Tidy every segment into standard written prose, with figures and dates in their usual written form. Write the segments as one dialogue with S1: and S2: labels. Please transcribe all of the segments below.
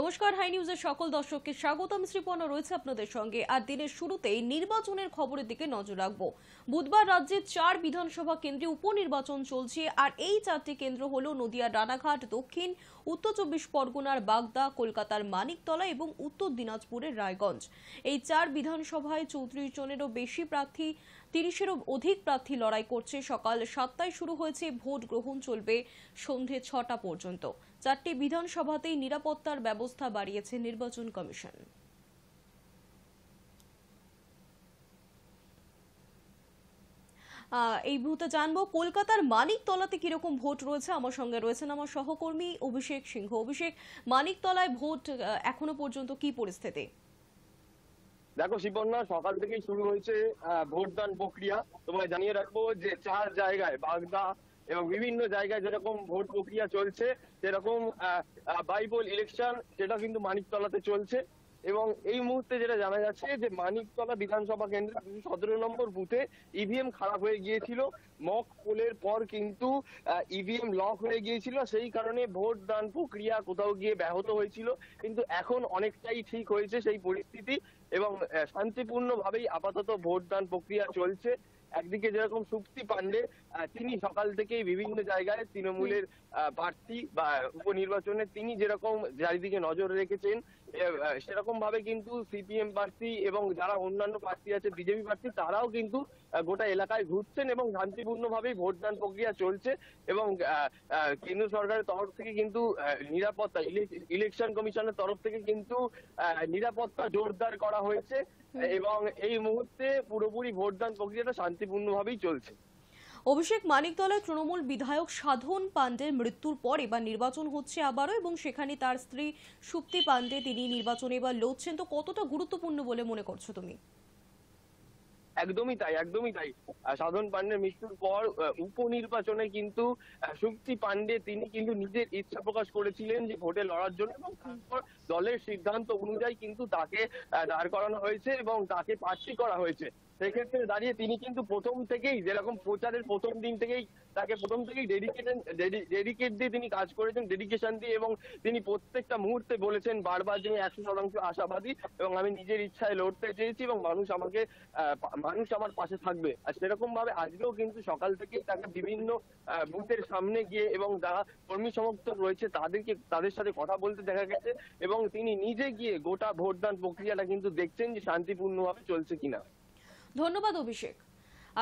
S1: নমস্কার, হাই নিউজের সকল দর্শককে স্বাগত। আমি শ্রীপর্ণা রয়েছে আপনাদের সঙ্গে। আর দিনের শুরুতেই নির্বাচনের খবরের দিকে নজর রাখবো। বুধবার রাজ্যের 4 বিধানসভা কেন্দ্রে উপনির্বাচন চলছে। আর এই 4টি কেন্দ্র হলো নদিয়ার রানাঘাট দক্ষিণ, উত্তর 24 পরগনার বাগদা, কলকাতার মানিকতলা এবং উত্তর দিনাজপুরের রায়গঞ্জ। এই 4 বিধানসভায় 34 জনেরও বেশি প্রার্থী, 30-এরও অধিক প্রার্থী লড়াই করছে। সকাল 7টায় শুরু হয়েছে ভোট গ্রহণ, চলবে সন্ধে 6টা পর্যন্ত। 4টি বিধানসভাতেই নিরাপত্তার ব্যবস্থা বাড়িয়েছে নির্বাচন কমিশন। এই মুহূর্তে জানবো কলকাতার মানিকতলাতে কিরকম ভোট রয়েছে। আমার সঙ্গে রয়েছেন আমার সহকর্মী অভিষেক সিংহ। অভিষেক, মানিকতলায় ভোট এখনো পর্যন্ত কি পরিস্থিতি?
S2: দেখো শিবন্যা, সকাল থেকেই শুরু হয়েছে ভোটদান প্রক্রিয়া। তোমায় জানিয়ে রাখবো যে 4 জায়গায় বাগদা এবং বিভিন্ন জায়গায় যেরকম ভোট প্রক্রিয়া চলছে, সেরকম বাইপোল ইলেকশন সেটা কিন্তু মানিকতলাতে চলছে। এবং এই মুহূর্তে যেটা জানা যাচ্ছে যে মানিকতলা বিধানসভা কেন্দ্রের 217 নম্বর বুথে ইভিএম খারাপ হয়ে গিয়েছিল। মক পোলের পর কিন্তু ইভিএম লক হয়ে গিয়েছিল, সেই কারণে ভোট দান প্রক্রিয়া কোথাও গিয়ে ব্যাহত হয়েছিল। কিন্তু এখন অনেকটাই ঠিক হয়েছে সেই পরিস্থিতি এবং শান্তিপূর্ণভাবেই আপাতত ভোট দান প্রক্রিয়া চলছে। একদিকে যেরকম সুপ্তি পান্ডে, তিনি সকাল থেকেই বিভিন্ন জায়গায় তৃণমূলের প্রার্থী বা উপনির্বাচনে তিনি যেরকম চারিদিকে নজর রেখেছেন, সেরকম ভাবে কিন্তু সিপিএম প্রার্থী এবং যারা অন্যান্য প্রার্থী আছে বিজেপি প্রার্থী, তারাও কিন্তু গোটা এলাকায় ঘুরছেন এবং শান্তিপূর্ণভাবেই ভোটদান প্রক্রিয়া চলছে। এবং কেন্দ্র সরকারের তরফ থেকে কিন্তু নিরাপত্তা, ইলেকশন কমিশনের তরফ থেকে কিন্তু নিরাপত্তা জোরদার করা হয়েছে এবং এই মুহূর্তে পুরোপুরি ভোটদান প্রক্রিয়াটা শান্তিপূর্ণভাবেই চলছে।
S1: অভিষেক, মানিকতলায় তৃণমূল বিধায়ক সাধন পান্ডের মৃত্যুর পর এবার নির্বাচন হচ্ছে আবারও, এবং সেখানে তার স্ত্রী সুপ্তি পান্ডে তিনি নির্বাচনে এবার লড়ছেন। তো কতটা গুরুত্বপূর্ণ বলে মনে করছো তুমি?
S2: একদমই তাই, একদমই তাই। সাধন পান্ডের মৃত্যুর পর উপনির্বাচনে কিন্তু সুপ্তি পান্ডে তিনি কিন্তু নিজের ইচ্ছা প্রকাশ করেছিলেন যে ভোটে লড়ার জন্য, এবং তারপর দলের সিদ্ধান্ত অনুযায়ী কিন্তু তাকে দাঁড় করানো হয়েছে এবং তাকে প্রার্থী করা হয়েছে। সেক্ষেত্রে দাঁড়িয়ে তিনি কিন্তু প্রথম থেকেই, যেরকম প্রচারের প্রথম দিন থেকেই তাকে ডেডিকেট দিয়ে তিনি কাজ করেছেন, ডেডিকেশন দিয়ে, এবং তিনি প্রত্যেকটা মুহূর্তে বলেছেন বারবার যে 100% আশাবাদী এবং আমি নিজের ইচ্ছায় লড়তে চেয়েছি এবং মানুষ আমার পাশে থাকবে। আর সেরকম ভাবে আজকেও কিন্তু সকাল থেকেই তাকে বিভিন্ন বুথের সামনে গিয়ে এবং যারা কর্মী সমর্থক রয়েছে তাদের সাথে কথা বলতে দেখা গেছে এবং তিনি নিজে গিয়ে গোটা ভোটদান প্রক্রিয়াটা কিন্তু দেখছেন যে শান্তিপূর্ণভাবে চলছে কিনা।
S1: ধন্যবাদ অভিষেক।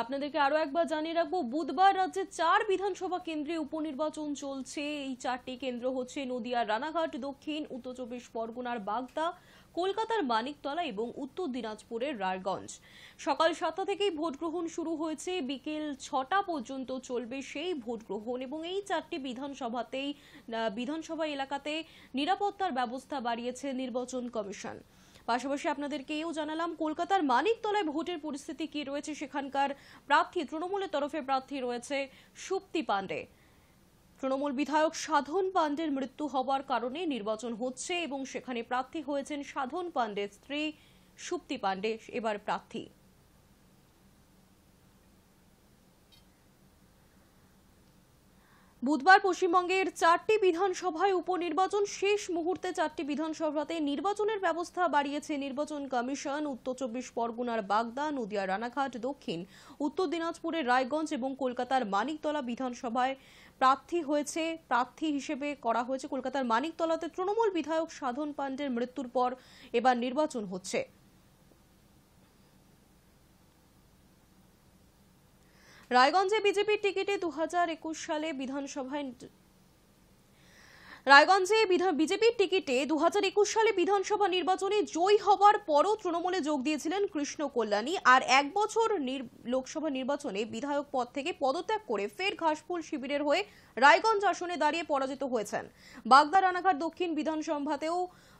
S1: আপনাদেরকে আরো একবার জানিয়ে রাখবো, বুধবার রাজ্যে 4 বিধানসভা কেন্দ্রে উপনির্বাচন চলছে। এই 4টি কেন্দ্র হচ্ছে নদিয়ার রানাঘাট দক্ষিণ, উত্তর 24 পরগনার বাগদা, কলকাতার মানিকতলা এবং উত্তর দিনাজপুরের রায়গঞ্জ। সকাল 7টা থেকেই ভোট গ্রহণ শুরু হয়েছে, বিকেল 6টা পর্যন্ত চলবে সেই ভোট গ্রহণ। এবং এই 4টি বিধানসভা এলাকাতে নিরাপত্তার ব্যবস্থা বাড়িয়েছে নির্বাচন কমিশন। পাশাপাশি আপনাদেরকে এও জানালাম কলকাতার মানিকতলায় ভোটের পরিস্থিতি কি রয়েছে। সেখানকার প্রার্থী, তৃণমূলের তরফে প্রার্থী রয়েছে সুপ্তি পান্ডে। তৃণমূল বিধায়ক সাধন পান্ডের মৃত্যু হওয়ার কারণে নির্বাচন হচ্ছে এবং সেখানে প্রার্থী হয়েছেন সাধন পান্ডের স্ত্রী সুপ্তি পান্ডে এবার প্রার্থী। বুধবার পশ্চিমবঙ্গের 4টি বিধানসভায় উপনির্বাচন শেষ মুহূর্তে। 4টি বিধানসভাতে নির্বাচনের ব্যবস্থা বাড়িয়েছে নির্বাচন কমিশন। উত্তর 24 পরগনার বাগদা, নদিয়ার রানাঘাট দক্ষিণ, উত্তর দিনাজপুরের রায়গঞ্জ এবং কলকাতার মানিকতলা বিধানসভায় প্রার্থী হিসেবে করা হয়েছে। কলকাতার মানিকতলাতে তৃণমূল বিধায়ক সাধন পান্ডের মৃত্যুর পর এবার নির্বাচন হচ্ছে। রায়গঞ্জে বিজেপির টিকিটে 2021 সালে বিধানসভা নির্বাচনে জয়ী হওয়ার পরও তৃণমূলে যোগ দিয়েছিলেন কৃষ্ণ কল্যাণী। আর 1 বছর লোকসভা নির্বাচনে বিধায়ক পদ থেকে পদত্যাগ করে ফের ঘাসফুল শিবিরের হয়ে রায়গঞ্জ আসনে দাঁড়িয়ে পরাজিত হয়েছেন। বাগদা রানাঘাট দক্ষিণ বিধানসভাতেও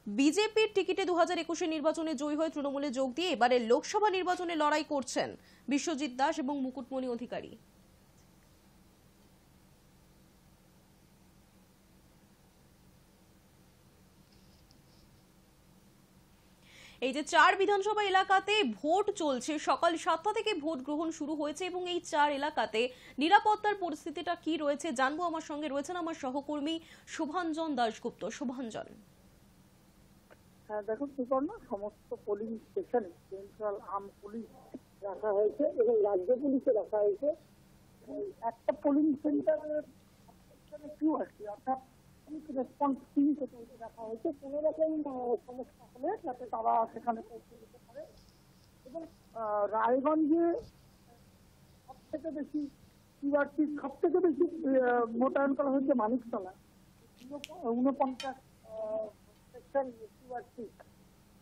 S1: বিজেপির টিকিটে 2021 নির্বাচনে জয়ী হয়ে তৃণমূলে যোগ দিয়ে এবারে লোকসভা নির্বাচনে লড়াই করছেন বিশ্বজিৎ দাস এবং মুকুটমণি অধিকারী। এই যে 4 বিধানসভা এলাকাতে ভোট চলছে, সকাল 7টা থেকে ভোট গ্রহণ শুরু হয়েছে এবং এই 4 এলাকাতে নিরাপত্তার পরিস্থিতিটা কি রয়েছে জানবো। আমার সঙ্গে রয়েছেন আমার সহকর্মী শুভাঞ্জন দাশগুপ্ত। শুভাঞ্জন।
S3: হ্যাঁ দেখুন সুপর্ণা, সমস্ত পোলিং স্টেশনে সেন্ট্রাল আর্ম পুলিশ রাখা হয়েছে এবং রাজ্য পুলিশে রাখা হয়েছে। একটা পোলিং সেন্টারের কিউআরটি অর্থাৎ রেসপন্স টিম রাখা হয়েছে, কোনো রকম সমস্যা হলে যাতে তারা সেখানে পৌঁছে দিতে পারে। এবং রায়গঞ্জে সব থেকে বেশি কিউআরটি সব থেকে বেশি মোতায়েন করা হয়েছে মানিকতলা, 49 সেকশন কিউআরটি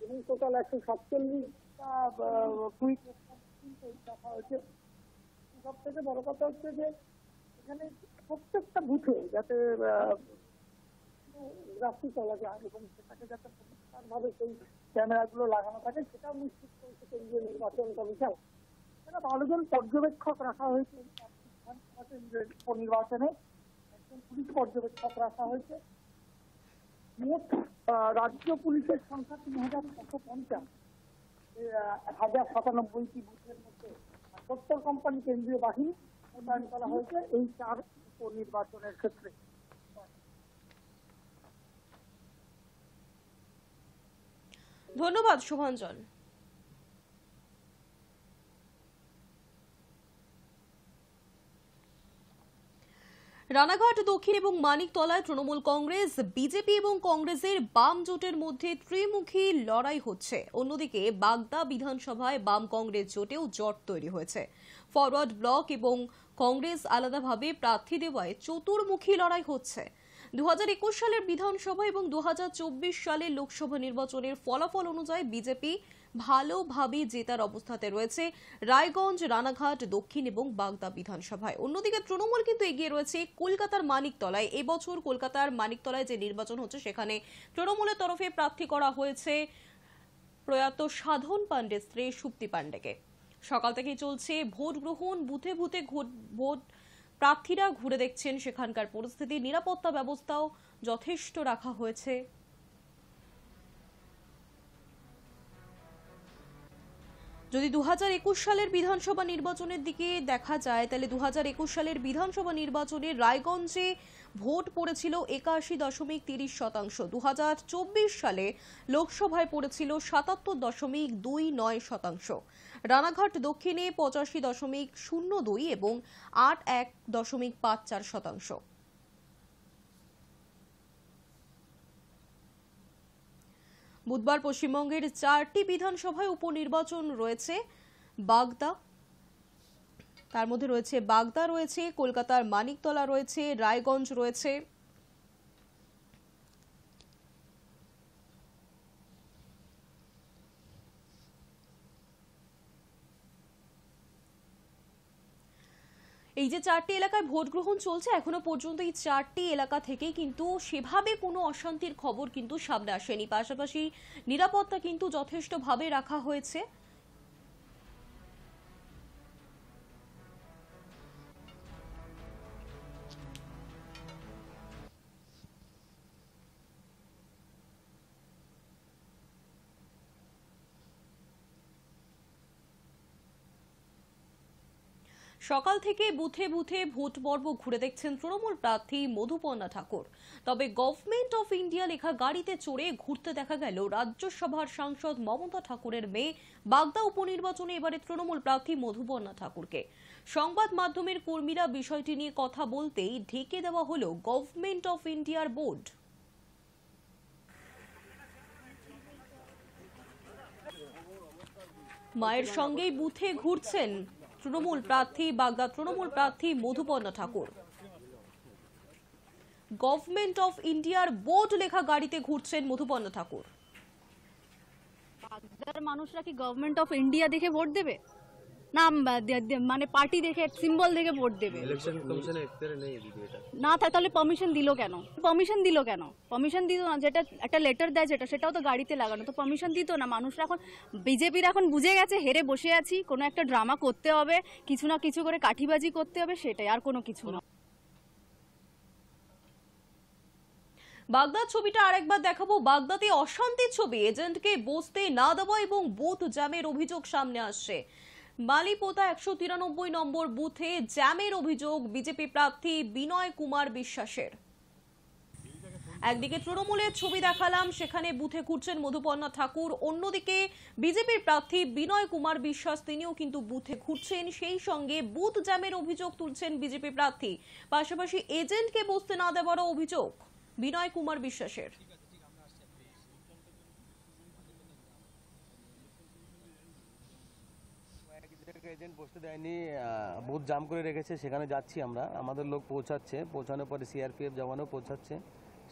S3: এবং টোটাল 147টা কুইক রেসপন্স টিম রাখা হয়েছে। সব থেকে বড় কথা হচ্ছে যে এখানে প্রত্যেকটা বুথে যাতে রাস্তা চলা যায় এবং সেটাকে যাতে পরিষ্কারভাবে সেই ক্যামেরাগুলো লাগানো থাকে সেটাও নিশ্চিত করেছে কেন্দ্রীয় নির্বাচন কমিশন। এখানে 12 জন পর্যবেক্ষক রাখা হয়েছে নির্বাচনে, একজন পুলিশ পর্যবেক্ষক রাখা হয়েছে। মোট রাজ্য পুলিশের সংখ্যা 3650, 1097টি বুথের মধ্যে 70 কোম্পানি কেন্দ্রীয় বাহিনী মোতায়েন করা হয়েছে এই 4 উপনির্বাচনের ক্ষেত্রে।
S1: ধন্যবাদ শুভাঞ্জন। রানাঘাট দক্ষিণ এবং মানিকতলায় তৃণমূল কংগ্রেস, বিজেপি এবং কংগ্রেসের বাম জোটের মধ্যে ত্রিমুখী লড়াই হচ্ছে। অন্যদিকে বাগদা বিধানসভায় বাম কংগ্রেস জোটেও জট তৈরি হয়েছে। ফরওয়ার্ড ব্লক এবং কংগ্রেস আলাদাভাবে প্রার্থী দেওয়ায় চতুর্মুখী লড়াই হচ্ছে। 2021 সালের বিধানসভা এবং 2024 সালের লোকসভা নির্বাচনের ফলাফল অনুযায়ী বিজেপি ভালোভাবে জেতার অবস্থাতে রয়েছে রায়গঞ্জ, রানাঘাট দক্ষিণ এবং বাগদা বিধানসভায়। অন্যদিকে তৃণমূল কিন্তু এগিয়ে রয়েছে কলকাতার মানিকতলায়। এবছর কলকাতার মানিকতলায় যে নির্বাচন হচ্ছে সেখানে তৃণমূলের তরফে প্রার্থী করা হয়েছে প্রয়াত সাধন পাণ্ডের স্ত্রী সুপ্তি পাণ্ডেকে। সকাল থেকেই চলছে ভোট গ্রহণ, বুথে বুথে ভোট প্রার্থীরা ঘুরে দেখছেন সেখানকার পরিস্থিতি। নিরাপত্তা ব্যবস্থাও যথেষ্ট রাখা হয়েছে। যদি 2021 সালের বিধানসভা নির্বাচনের দিকে দেখা যায় তাহলে 2021 সালের বিধানসভা নির্বাচনে রায়গঞ্জে ভোট পড়েছিল 81.30%। 2024 সালে লোকসভায় পড়েছিল 77.29%। রানাঘাট দক্ষিণে 85.02 এবং 81.54%। বুধবার পশ্চিমবঙ্গের 4টি বিধানসভায় উপনির্বাচন রয়েছে। বাগদা, তার মধ্যে রয়েছে বাগদা রয়েছে, কলকাতার মানিকতলা রয়েছে, রায়গঞ্জ রয়েছে। এই যে 4টি এলাকায় ভোট গ্রহণ চলছে, এখনো পর্যন্ত এই 4টি এলাকা থেকেই কিন্তু সেভাবে কোনো অশান্তির খবর কিন্তু সামনে আসেনি। পাশাপাশি নিরাপত্তা কিন্তু যথেষ্টভাবে রাখা হয়েছে। সকাল থেকে বুথে বুথে ভোট পর্ব ঘুরে দেখছেন তৃণমূল প্রার্থী মধুপর্ণা ঠাকুর। তবে গভর্নমেন্ট অফ ইন্ডিয়া লেখা গাড়িতে চড়ে ঘুরতে দেখা গেল রাজ্যসভার সাংসদ মমতা ঠাকুরের মেয়ে। বাগদা উপনির্বাচনে এবারে তৃণমূল প্রার্থী মধুপর্ণা ঠাকুরকে সংবাদ মাধ্যমের কর্মীরা বিষয়টি নিয়ে কথা বলতেই ঢেকে দেওয়া হলো গভর্নমেন্ট অফ ইন্ডিয়ার বোর্ড। মায়ের সঙ্গেই বুথে ঘুরছেন তৃণমূল প্রার্থী, বাগদা তৃণমূল প্রার্থী মধুপর্ণা ঠাকুর। গভর্নমেন্ট অফ ইন্ডিয়ার বোর্ড লেখা গাড়িতে ঘুরছেন মধুপর্ণা ঠাকুর।
S4: বাগদার মানুষরা কি গভর্নমেন্ট অফ ইন্ডিয়া দেখে ভোট দেবে না মানে পার্টি দেখে সিম্বল দেখে ভোট দেবে?
S5: ইলেকশন কমিশনে এখতিয়ার নেই দিদি এটা।
S4: না তাহলে পারমিশন দিল কেন? পারমিশন দিত না, যেটা একটা লেটার দেয় যেটা সেটাও তো গাড়িতে লাগানো, তো পারমিশন দিত না। মানুষরা এখন বিজেপির এখন বুঝে গেছে হেরে বসে আছি, কোনো একটা ড্রামা করতে হবে, কিছু না কিছু করে কাঠিবাজি করতে হবে, সেটাই, আর কোনো কিছু না।
S1: বাগদার ছবিটা আরেকবার দেখাবো। বাগদাতে অশান্তির ছবি, এজেন্টকে বসতে না দেওয়া এবং বুথ জ্যামের অভিযোগ সামনে আসছে। মালিপোতা 193 নম্বর বুথে জ্যামের অভিযোগ বিজেপি প্রার্থী বিনয় কুমার বিশ্বাসের। একদিকে তৃণমূলের ছবি দেখালাম, সেখানে বুথে ঘুরছেন মধুপর্ণা ঠাকুর, অন্যদিকে বিজেপির প্রার্থী বিনয় কুমার বিশ্বাস তিনিও কিন্তু বুথে ঘুরছেন। সেই সঙ্গে বুথ জ্যামের অভিযোগ তুলছেন বিজেপি প্রার্থী, পাশাপাশি এজেন্টকে বসতে না দেওয়ারও অভিযোগ বিনয় কুমার বিশ্বাসের।
S5: এজেন্ট বসতে দেয়নি, বুথ জাম করে রেখেছে, সেখানে যাচ্ছি আমরা, আমাদের লোক পৌঁছাচ্ছে, পৌঁছানোর পরে সিআরপিএফ জওয়ানও পৌঁছাচ্ছে,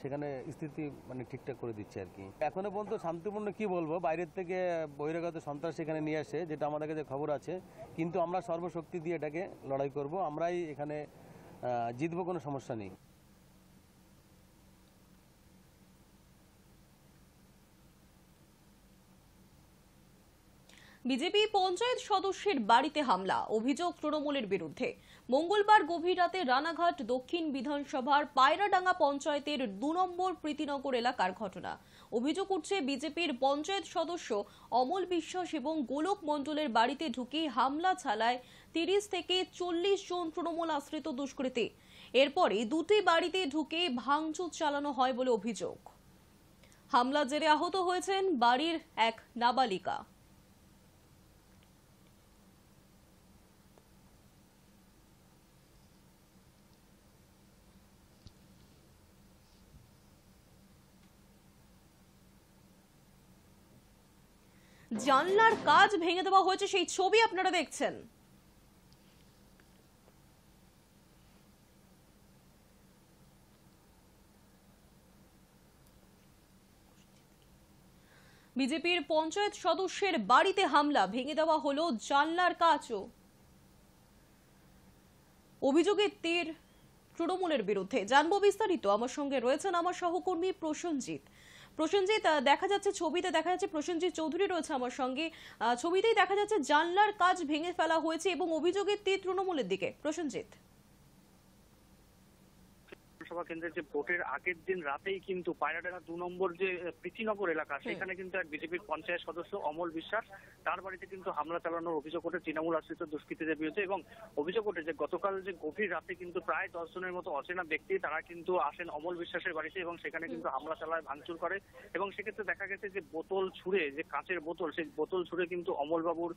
S5: সেখানে স্থিতি মানে ঠিকঠাক করে দিচ্ছে আর কি। এখনো পর্যন্ত শান্তিপূর্ণ কি বলবো, বাইরের থেকে বহিরাগত সন্ত্রাস সেখানে নিয়ে আসে, যেটা আমাদের কাছে খবর আছে, কিন্তু আমরা সর্বশক্তি দিয়ে এটাকে লড়াই করব, আমরাই এখানে জিতবো, কোনো সমস্যা নেই।
S1: বিজেপি পঞ্চায়েত সদস্যের বাড়িতে হামলা, অভিযোগ তৃণমূলের বিরুদ্ধে। মঙ্গলবার গভীর রাতে রানাঘাট দক্ষিণ বিধানসভার পায়রাডাঙ্গা পঞ্চায়েতের 2 নম্বর প্রীতিনগর এলাকার ঘটনা। অভিযোগ উঠছে বিজেপির পঞ্চায়েত সদস্য অমল বিশ্বাস এবং গোলক মণ্ডলের বাড়িতে ঢুকে হামলা চালায় 30 থেকে 40 জন তৃণমূল আশ্রিত দুষ্কৃতী। এরপরে দুটি বাড়িতে ঢুকে ভাঙচুর চালানো হয় বলে অভিযোগ। হামলার জেরে আহত হয়েছেন বাড়ির এক নাবালিকা। জানলার কাজ ভেঙে দেওয়া হয়েছে, সেই ছবি আপনারা দেখছেন। বিজেপির পঞ্চায়েত সদস্যের বাড়িতে হামলা, ভেঙে দেওয়া হলো জানলার কাজও। অভিযোগের তীর তৃণমূলের বিরুদ্ধে। জানবো বিস্তারিত, আমার সঙ্গে রয়েছেন আমার সহকর্মী প্রসেনজিৎ। প্রসেনজিৎ, দেখা যাচ্ছে ছবিতে, দেখা যাচ্ছে প্রসেনজিৎ চৌধুরী রয়েছে আমার সঙ্গে। ছবিতেই দেখা যাচ্ছে জানলার কাজ ভেঙে ফেলা হয়েছে এবং অভিযোগের তীর তৃণমূলের দিকে। প্রসেনজিৎ,
S6: বিধানসভা কেন্দ্রের যে ভোটের আগের দিন রাতেই কিন্তু পায়রাডাঙ্গা 2 নম্বর যে প্রীতিনগর এলাকা, সেখানে কিন্তু এক বিজেপির পঞ্চায়েত সদস্য অমল বিশ্বাস, তার বাড়িতে কিন্তু হামলা চালানোর অভিযোগ ওঠে তৃণমূল আশ্রিত দুষ্কৃতীদের বিরুদ্ধে। এবং অভিযোগ ওঠে যে গতকাল যে গভীর রাতে কিন্তু প্রায় 10 জনের মতো অচেনা ব্যক্তি তারা কিন্তু আসেন অমল বিশ্বাসের বাড়িতে এবং সেখানে কিন্তু হামলা চালায়, ভাঙচুর করে। এবং সেক্ষেত্রে দেখা গেছে যে বোতল ছুঁড়ে, যে কাঁচের বোতল, সেই বোতল ছুঁড়ে কিন্তু অমল বাবুর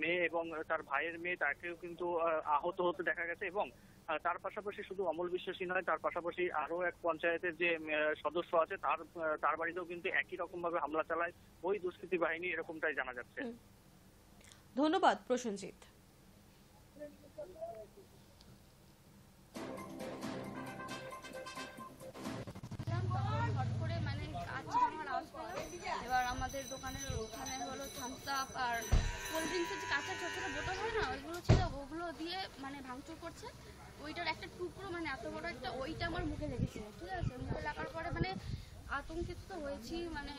S6: মেয়ে এবং তার ভাইয়ের মেয়ে, তাকেও কিন্তু আহত হতে দেখা গেছে। এবং তার পাশাপাশি শুধু অমল বিশ্বাসী নয়, তার পাশাপাশি আরো এক পঞ্চায়েতের যে সদস্য আছে তার বাড়িতেও কিন্তু একই রকম ভাবে হামলা চালায় ওই দুষ্কৃতী বাহিনী, এরকমটাই জানা যাচ্ছে।
S1: ধন্যবাদ প্রসেনজিৎ।
S7: এবার আমাদের দোকানের ওখানে হলো থামস আপ আর কোল্ড ড্রিঙ্কসের যে কাঁচা ছোট ছোট বোতল হয় না, ওইগুলো ছিল, ওগুলো দিয়ে মানে ভাঙচুর করছে। ওইটার একটা টুকরো, মানে এত বড় একটা, ওইটা আমার মুখে লেগেছিল, ঠিক আছে। মুখে লাগার পরে মানে আতঙ্কিত তো হয়েছি, মানে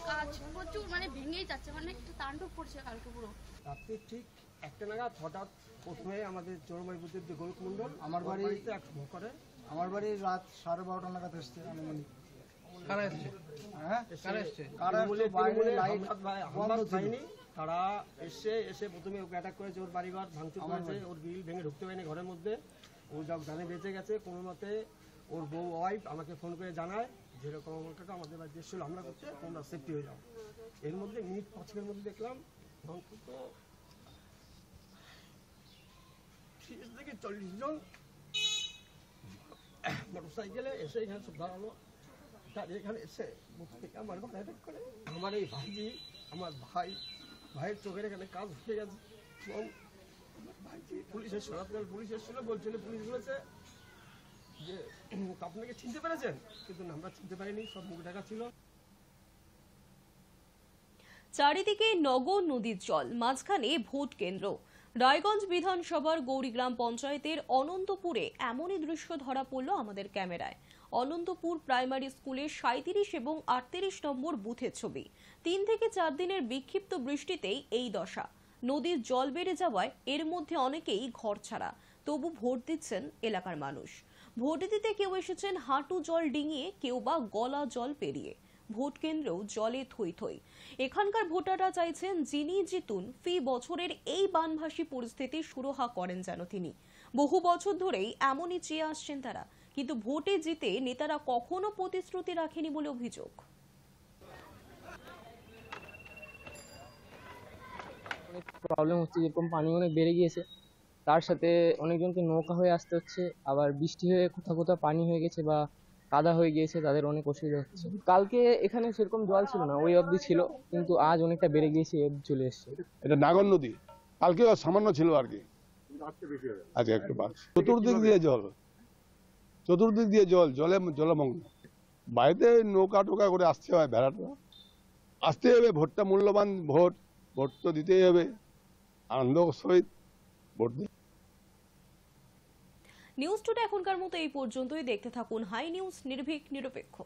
S7: কাজ প্রচুর মানে ভেঙেই যাচ্ছে, মানে একটা তাণ্ডব করছে কালকে পুরো।
S8: রাত্রি ঠিক 1টা নাগাদ হঠাৎ প্রথমে আমাদের চোরমাই বুদ্ধের যে গোলক মণ্ডল আমার বাড়িতে এক করে, আমার বাড়ি রাত 12:30 নাগাদ এসছে আনুমানিক। কারা এসছে? হ্যাঁ, কারা এসছে? কারা বলে বাইরে লাইট বন্ধ হয়নি, তারা এসে প্রথমে ওকে অ্যাটাক করেছে, ওর বাড়িঘর ভাঙচুর করেছে, ওর গ্রিল ভেঙে ঢুকতে পারেনি ঘরের মধ্যে। ও যা জানে বেঁচে গেছে কোনো মতে। ওর বউ ওয়াইফ আমাকে ফোন করে জানায় যেরকম আমার কাকা আমাদের বাড়ি এসেছিল হামলা করছে, তোমরা সেফটি হয়ে যাও। এর মধ্যে মিনিট 5-এর মধ্যে দেখলাম অন্তত 30 থেকে 40 জন মোটরসাইকেলে এসে এখানে সব দাঁড়ালো। এখানে এসে থেকে আমার উপর অ্যাটাক করে। আমার এই ভাইজি, আমার ভাইয়ের চোখের এখানে কাজ হয়ে গেছে এবং ভাইজি পুলিশের সরাতকাল পুলিশ এসেছিল, বলছিল, পুলিশ বলেছে যে আপনাকে চিনতে পেরেছেন, কিন্তু আমরা চিনতে পারিনি, সব মুখ ঢাকা ছিল।
S1: চারিদিকে নগর নদীর জল, মাঝখানে ভোট কেন্দ্র। রায়গঞ্জ বিধানসভার গৌরীগ্রাম পঞ্চায়েতের অনন্তপুরে এমনই দৃশ্য ধরা পড়ল আমাদের ক্যামেরায়। অনন্তপুর প্রাইমারি স্কুলের 37 এবং 38 নম্বর বুথের ছবি। 3 থেকে 4 দিনের বিক্ষিপ্ত বৃষ্টিতেই এই দশা। নদীর জল বেড়ে যাওয়ায় এর মধ্যে অনেকেই ঘর ছাড়া, তবু ভোট দিচ্ছেন এলাকার মানুষ। ভোট দিতে কেউ এসেছেন হাঁটু জল ডিঙিয়ে, কেউ বা গলা জল পেরিয়ে। ভোট কেন্দ্রেও জলে থই থই। এখানকার ভোটাররা চাইছেন যিনি জিতুন ফি বছরের এই বানভাসী পরিস্থিতি সুরাহা করেন যেন তিনি। বহু বছর ধরেই এমনই চেয়ে আসছেন তারা, কিন্তু ভোটে জিতে নেতারা কখনো প্রতিশ্রুতি রাখেনি বলে অভিযোগ।
S9: অনেক প্রবলেম হচ্ছে, যেরকম পানি অনেক বেড়ে গিয়েছে, তার সাথে অনেকজনকে নৌকা হয়ে আসতে হচ্ছে, আবার বৃষ্টি হয়ে কোথাও কোথাও পানি হয়ে গেছে বা কাদা হয়ে গিয়েছে, তাদের অনেক অসুবিধা হচ্ছে। কালকে এখানে সেরকম জল ছিল না, ওই অবধি ছিল, কিন্তু আজ অনেকটা বেড়ে গিয়েছে, এই অবধি চলে এসছে।
S10: এটা নাগর নদী, কালকে সামান্য ছিল আর কি, আজকে একটু বাড়ছে। চতুর্দিক দিয়ে জল, জলমগ্ন। বাড়িতে নৌকা টোকা করে আসতে হয়, ভেড়াটা আসতে হবে। ভোটটা মূল্যবান, ভোট তো দিতেই হবে, আনন্দ সহিত ভোট দিতে।
S1: নিউজ টুডে এখনকার মতো এই পর্যন্তই। দেখতে থাকুন হাই নিউজ, নির্ভীক নিরপেক্ষ।